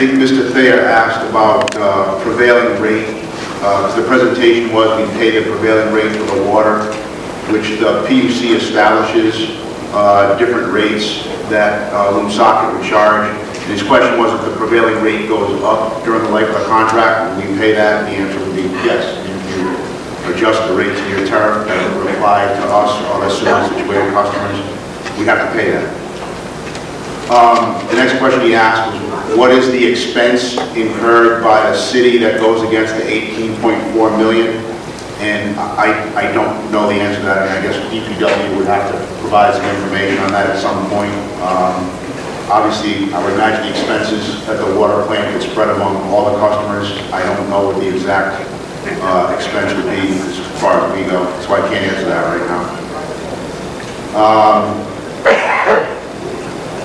think Mr. Thayer asked about prevailing rate. The presentation was we pay the prevailing rate for the water, which the PUC establishes different rates that Woonsocket would charge. And his question was if the prevailing rate goes up during the life of the contract, will we pay that? And the answer would be yes. If you adjust the rate to your tariff that would apply to us or other similarly situated customers, we have to pay that. The next question he asked was, what is the expense incurred by the city that goes against the $18.4 million? And I don't know the answer to that. I guess DPW would have to provide some information on that at some point. Obviously, I would imagine the expenses at the water plant would spread among all the customers. I don't know what the exact expense would be as far as we go, so I can't answer that right now.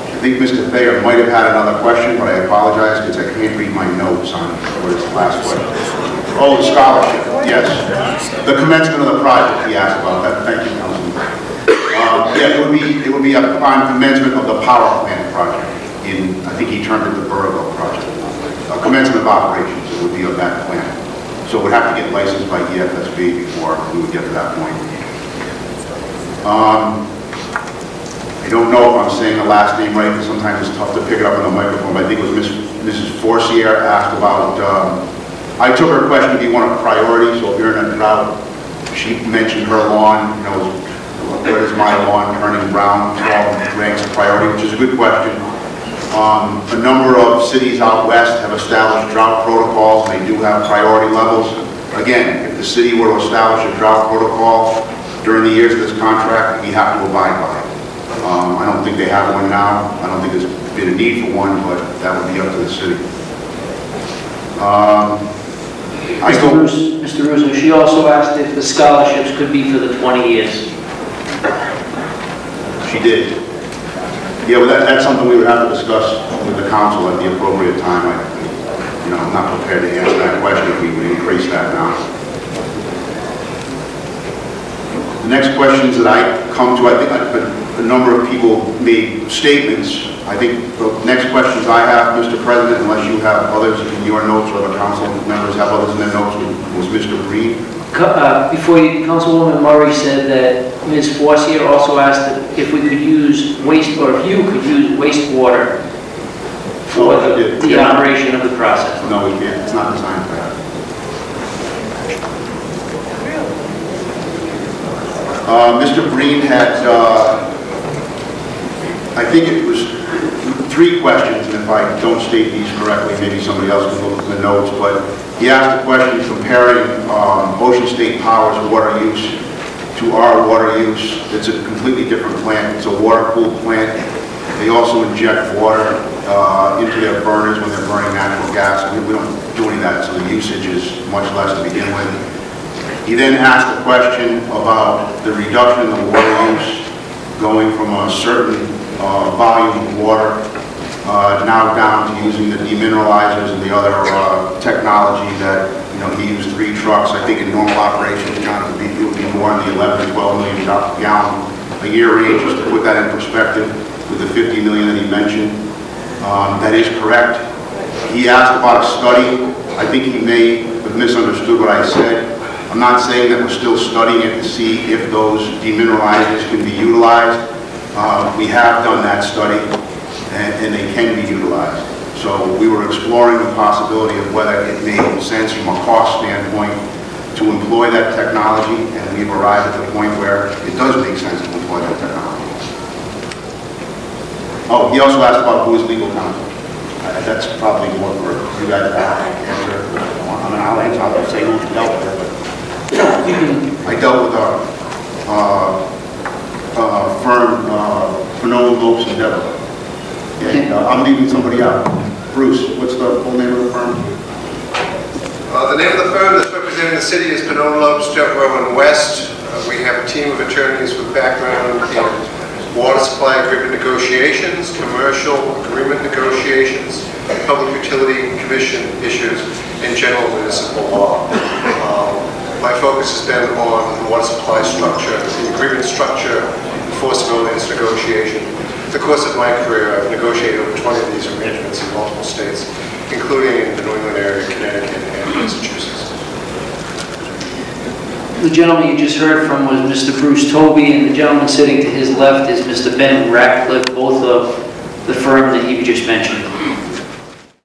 I think Mr. Thayer might have had another question, but I apologize because I can't read my notes on what is the last question. Oh, the scholarship, yes. The commencement of the project, he asked about that. Thank you, Councilman. Yeah, it would be upon commencement of the power plant project. I think he termed it the Burgo project. Commencement of operations, it would be of that plant. So it would have to get licensed by EFSB before we would get to that point. I don't know if I'm saying the last name right, because sometimes it's tough to pick it up on the microphone, but I think it was Mrs. Forcier asked about, I took her question to be one of priority, so if you're in a crowd, she mentioned her lawn, you know, where is my lawn turning brown, so ranks a priority, which is a good question. A number of cities out west have established drought protocols, and they do have priority levels. Again, if the city were to establish a drought protocol during the years of this contract, we have to abide by it. I don't think they have one now. I don't think there's been a need for one, but that would be up to the city. Mr. Russo, she also asked if the scholarships could be for the 20 years. She did. Yeah, well, that's something we would have to discuss with the council at the appropriate time. I'm not prepared to answer that question if we would increase that now. The next questions that I come to, I think a number of people made statements. I think the next questions I have, Mr. President, unless you have others in your notes or the council members have others in their notes, was Mr. Green. Before you, Councilwoman Murray said that Ms. Forcier also asked if we could use or if you could use wastewater for the operation of the process. No, we can't. It's not designed for that. Mr. Breen had, I think it was 3 questions, and if I don't state these correctly, maybe somebody else can look at the notes, but he asked a question comparing Ocean State Power's water use to our water use. It's a completely different plant. It's a water-cooled plant. They also inject water into their burners when they're burning natural gas. We don't do any of that, so the usage is much less to begin with. He then asked a question about the reduction in the water use going from a certain volume of water now down to using the demineralizers and the other technology that, he used 3 trucks. I think in normal operations, John, it would be more in the 11 to 12 million gallon a year range, just to put that in perspective with the 50 million that he mentioned. That is correct. He asked about a study. I think he may have misunderstood what I said. I'm not saying that we're still studying it to see if those demineralizers can be utilized. We have done that study, and they can be utilized. So we were exploring the possibility of whether it made sense from a cost standpoint to employ that technology, and we've arrived at the point where it does make sense to employ that technology. Oh, he also asked about who is legal counsel. That's probably more for you guys to answer. I'll answer, I'll say who dealt with it, but I dealt with a firm, Fernald Lopes and Deborah. Yeah, I'm leaving somebody out. Bruce, what's the full name of the firm? The name of the firm that's representing the city is Fernald Lopes, Deborah and West. We have a team of attorneys with background in water supply agreement negotiations, commercial agreement negotiations, public utility commission issues, and general municipal law. My focus has been on the water supply structure, the agreement structure, enforceability, and negotiation. the course of my career, I've negotiated over 20 of these arrangements in multiple states, including in the New England area, Connecticut, and Massachusetts. The gentleman you just heard from was Mr. Cruz Toby, and the gentleman sitting to his left is Mr. Ben Ratcliffe, both of the firm that he just mentioned.